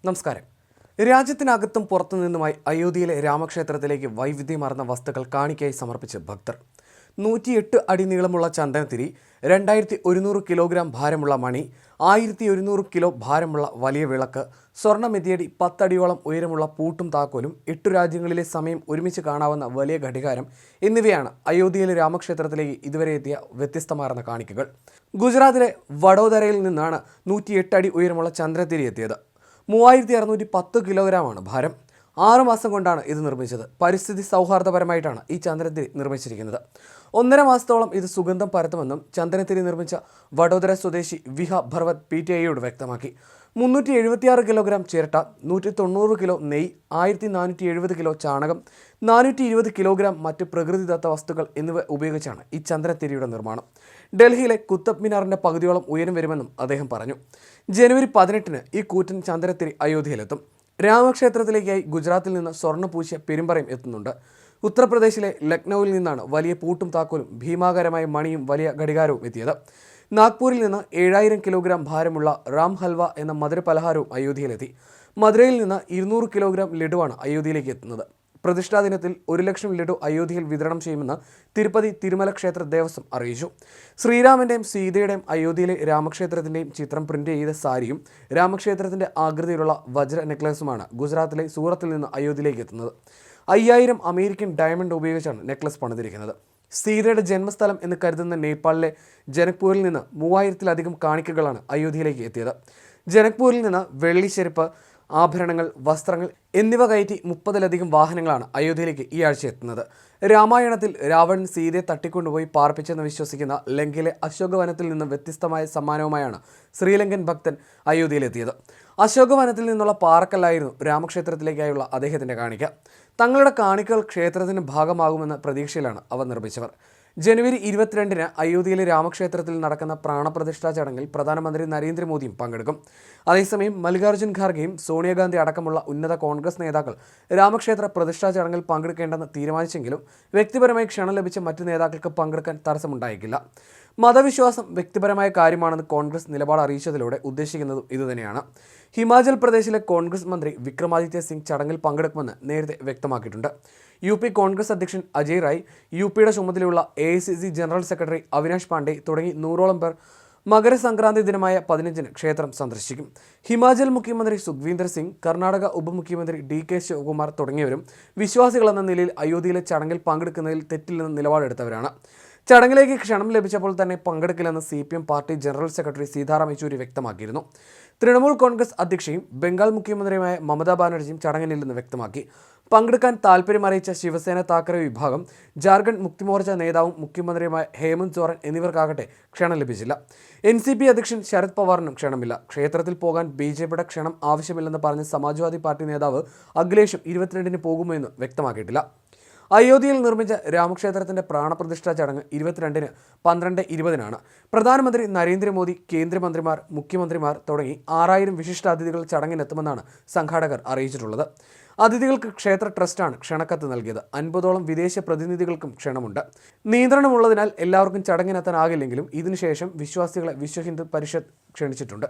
നമസ്കാരം. രാജ്യത്തിനകത്തും പുറത്തുനിന്നുമായി അയോധ്യയിലെ രാമക്ഷേത്രത്തിലേക്ക് വൈവിധ്യമാർന്ന വസ്തുക്കൾ കാണിക്കയായി സമർപ്പിച്ച് ഭക്തർ. 108 അടി നീളമുള്ള ചന്ദനത്തിരി, 2100 കിലോഗ്രാം ഭാരമുള്ള മണി, 1100 കിലോ ഭാരമുള്ള വലിയ വിളക്ക്, സ്വർണ്ണ മെതിയടി, 10 അടിയോളം ഉയരമുള്ള പൂട്ടും താക്കോലും, 8 രാജ്യങ്ങളിലെ സമയം ഒരുമിച്ച് കാണാവുന്ന വലിയ ഘടികാരം എന്നിവയാണ് അയോധ്യയിലെ രാമക്ഷേത്രത്തിലേക്ക് ഇതുവരെ എത്തിയ വ്യത്യസ്തമാർന്ന കാണിക്കകൾ. ഗുജറാത്തിലെ വഡോദരയിൽ നിന്നാണ് 108 അടി ഉയരമുള്ള ചന്ദനത്തിരി എത്തിയത്. 3610 കിലോഗ്രാമാണ് ഭാരം. 6 മാസം കൊണ്ടാണ് ഇത് നിർമ്മിച്ചത്. പരിസ്ഥിതി സൗഹാർദ്ദപരമായിട്ടാണ് ഈ ചന്ദനത്തിരി നിർമ്മിച്ചിരിക്കുന്നത്. 1.5 മാസത്തോളം ഇത് സുഗന്ധം പരത്തുമെന്നും ചന്ദനത്തിരി നിർമ്മിച്ച വഡോദര സ്വദേശി വിഹ ഭർവത് PTIയോട് വ്യക്തമാക്കി. 376 കിലോഗ്രാം ചിരട്ട, 190 കിലോ നെയ്യ്, 1470 കിലോ ചാണകം, 420 കിലോഗ്രാം മറ്റ് പ്രകൃതിദത്ത വസ്തുക്കൾ എന്നിവ ഉപയോഗിച്ചാണ് ഈ ചന്ദനത്തിരിയുടെ നിർമ്മാണം. ഡൽഹിയിലെ കുത്തബ് മിനാറിന്റെ പകുതിയോളം ഉയരം വരുമെന്നും അദ്ദേഹം പറഞ്ഞു. ജനുവരി 18-ന് ഈ കൂറ്റൻ ചന്ദനത്തിരി അയോധ്യയിലെത്തും. രാമക്ഷേത്രത്തിലേക്കായി ഗുജറാത്തിൽ നിന്ന് സ്വർണ്ണ പൂശിയ പെരുമ്പറയും എത്തുന്നുണ്ട്. ഉത്തർപ്രദേശിലെ ലക്നൌവിൽ നിന്നാണ് വലിയ പൂട്ടും താക്കോലും ഭീമാകരമായ മണിയും വലിയ ഘടികാരവും എത്തിയത്. നാഗ്പൂരിൽ നിന്ന് 7000 കിലോഗ്രാം ഭാരമുള്ള റാം ഹൽവ എന്ന മധുര പലഹാരവും അയോധ്യയിലെത്തി. മധുരയിൽ നിന്ന് 200 കിലോഗ്രാം ലഡുവാണ് അയോധ്യയിലേക്ക് എത്തുന്നത്. പ്രതിഷ്ഠാ ദിനത്തിൽ 1 ലക്ഷം ലഡു അയോധ്യയിൽ വിതരണം ചെയ്യുമെന്ന് തിരുപ്പതി തിരുമല ക്ഷേത്ര ദേവസ്വം അറിയിച്ചു. ശ്രീരാമന്റെയും സീതയുടെയും അയോധ്യയിലെ രാമക്ഷേത്രത്തിന്റെയും ചിത്രം പ്രിന്റ് ചെയ്ത സാരിയും രാമക്ഷേത്രത്തിന്റെ ആകൃതിയിലുള്ള വജ്ര നെക്ലസുമാണ് ഗുജറാത്തിലെ സൂറത്തിൽ നിന്ന് അയോധ്യയിലേക്ക് എത്തുന്നത്. 5000 അമേരിക്കൻ ഡയമണ്ട് ഉപയോഗിച്ചാണ് നെക്ലസ് പണിതിരിക്കുന്നത്. സീതയുടെ ജന്മസ്ഥലം എന്ന് കരുതുന്ന നേപ്പാളിലെ ജനക്പൂരിൽ നിന്ന് 3000-ലധികം കാണിക്കകളാണ് അയോധ്യയിലേക്ക് എത്തിയത്. ജനക്പൂരിൽ നിന്ന് വെള്ളി ചെരുപ്പ്, ആഭരണങ്ങൾ, വസ്ത്രങ്ങൾ എന്നിവ കയറ്റി 30-ലധികം വാഹനങ്ങളാണ് അയോധ്യയിലേക്ക് ഈ ആഴ്ച എത്തുന്നത്. രാമായണത്തിൽ രാവണൻ സീതയെ തട്ടിക്കൊണ്ടുപോയി പാർപ്പിച്ചെന്ന് വിശ്വസിക്കുന്ന ലങ്കയിലെ അശോകവനത്തിൽ നിന്ന് വ്യത്യസ്തമായ സമ്മാനവുമായാണ് ശ്രീലങ്കൻ ഭക്തൻ അയോധ്യയിലെത്തിയത്. അശോകവനത്തിൽ നിന്നുള്ള പാറക്കല്ലായിരുന്നു രാമക്ഷേത്രത്തിലേക്കായുള്ള അദ്ദേഹത്തിൻ്റെ കാണിക്ക. തങ്ങളുടെ കാണിക്കകൾ ക്ഷേത്രത്തിന് ഭാഗമാകുമെന്ന പ്രതീക്ഷയിലാണ് അവ നിർമ്മിച്ചവർ. ജനുവരി 22-ന് അയോധ്യയിലെ രാമക്ഷേത്രത്തിൽ നടക്കുന്ന പ്രാണപ്രതിഷ്ഠാ ചടങ്ങിൽ പ്രധാനമന്ത്രി നരേന്ദ്രമോദിയും പങ്കെടുക്കും. അതേസമയം മല്ലികാർജ്ജുൻ ഖാർഗെയും സോണിയാഗാന്ധി അടക്കമുള്ള ഉന്നത കോൺഗ്രസ് നേതാക്കൾ രാമക്ഷേത്ര പ്രതിഷ്ഠാ ചടങ്ങിൽ പങ്കെടുക്കേണ്ടെന്ന് തീരുമാനിച്ചെങ്കിലും വ്യക്തിപരമായി ക്ഷണം ലഭിച്ച മറ്റു നേതാക്കൾക്ക് പങ്കെടുക്കാൻ തടസ്സമുണ്ടായേക്കില്ല. മതവിശ്വാസം വ്യക്തിപരമായ കാര്യമാണെന്ന് കോൺഗ്രസ് നിലപാട് അറിയിച്ചതിലൂടെ ഉദ്ദേശിക്കുന്നതും ഇതുതന്നെയാണ്. ഹിമാചൽ പ്രദേശിലെ കോൺഗ്രസ് മന്ത്രി വിക്രമാദിത്യ സിംഗ് ചടങ്ങിൽ പങ്കെടുക്കുമെന്ന് നേരത്തെ വ്യക്തമാക്കിയിട്ടുണ്ട്. UP കോൺഗ്രസ് അധ്യക്ഷൻ അജയ് റായ്, UPയുടെ ചുമതലയുള്ള AICC general secretary Avinash Pandey തുടങ്ങി 100ഓളം പേർ മകരസംക്രാന്തി ദിനമായ 15-ന് ക്ഷേത്രം സന്ദർശിക്കും. ഹിമാചൽ മുഖ്യമന്ത്രി സുഖ്വീന്ദർ സിംഗ്, കർണാടക ഉപമുഖ്യമന്ത്രി DK ശിവകുമാർ തുടങ്ങിയവരും വിശ്വാസികളെന്ന നിലയിൽ അയോധ്യയിലെ ചടങ്ങിൽ പങ്കെടുക്കുന്നതിൽ തെറ്റില്ലെന്ന് നിലപാടെടുത്തവരാണ്. ചടങ്ങിലേക്ക് ക്ഷണം ലഭിച്ചപ്പോൾ തന്നെ പങ്കെടുക്കില്ലെന്ന് CPM party general secretary Sitaram Yechury വ്യക്തമാക്കിയിരുന്നു. തൃണമൂൽ കോൺഗ്രസ് അധ്യക്ഷയും ബംഗാൾ മുഖ്യമന്ത്രിയുമായ മമതാ ബാനർജിയും ചടങ്ങിനില്ലെന്ന് വ്യക്തമാക്കി. പങ്കെടുക്കാൻ താൽപ്പര്യമറിയിച്ച ശിവസേന താക്കറെ വിഭാഗം, ജാർഖണ്ഡ് മുക്തിമോർച്ച നേതാവും മുഖ്യമന്ത്രിയുമായ ഹേമന്ത് സോറൻ എന്നിവർക്കാകട്ടെ ക്ഷണം ലഭിച്ചില്ല. NCP അധ്യക്ഷൻ ശരത് പവാറിനും ക്ഷണമില്ല. ക്ഷേത്രത്തിൽ പോകാൻ BJPയുടെ ക്ഷണം ആവശ്യമില്ലെന്ന് പറഞ്ഞ സമാജ്വാദി പാർട്ടി നേതാവ് അഖിലേഷും 22-ന് പോകുമെന്ന് വ്യക്തമാക്കിയിട്ടില്ല. അയോധ്യയിൽ നിർമ്മിച്ച രാമക്ഷേത്രത്തിന്റെ പ്രാണപ്രതിഷ്ഠാ ചടങ്ങ് 22-ന് 12:20-നാണ്. പ്രധാനമന്ത്രി നരേന്ദ്രമോദി, കേന്ദ്രമന്ത്രിമാർ, മുഖ്യമന്ത്രിമാർ തുടങ്ങി 6000 വിശിഷ്ടാതിഥികൾ ചടങ്ങിനെത്തുമെന്നാണ് സംഘാടകർ അറിയിച്ചിട്ടുള്ളത്. അതിഥികൾക്ക് ക്ഷേത്ര ട്രസ്റ്റാണ് ക്ഷണക്കത്ത് നൽകിയത്. 50ഓളം വിദേശ പ്രതിനിധികൾക്കും ക്ഷണമുണ്ട്. നിയന്ത്രണമുള്ളതിനാൽ എല്ലാവർക്കും ചടങ്ങിനെത്താനാകില്ലെങ്കിലും ഇതിനുശേഷം വിശ്വാസികളെ വിശ്വ ഹിന്ദു പരിഷത്ത് ക്ഷണിച്ചിട്ടുണ്ട്.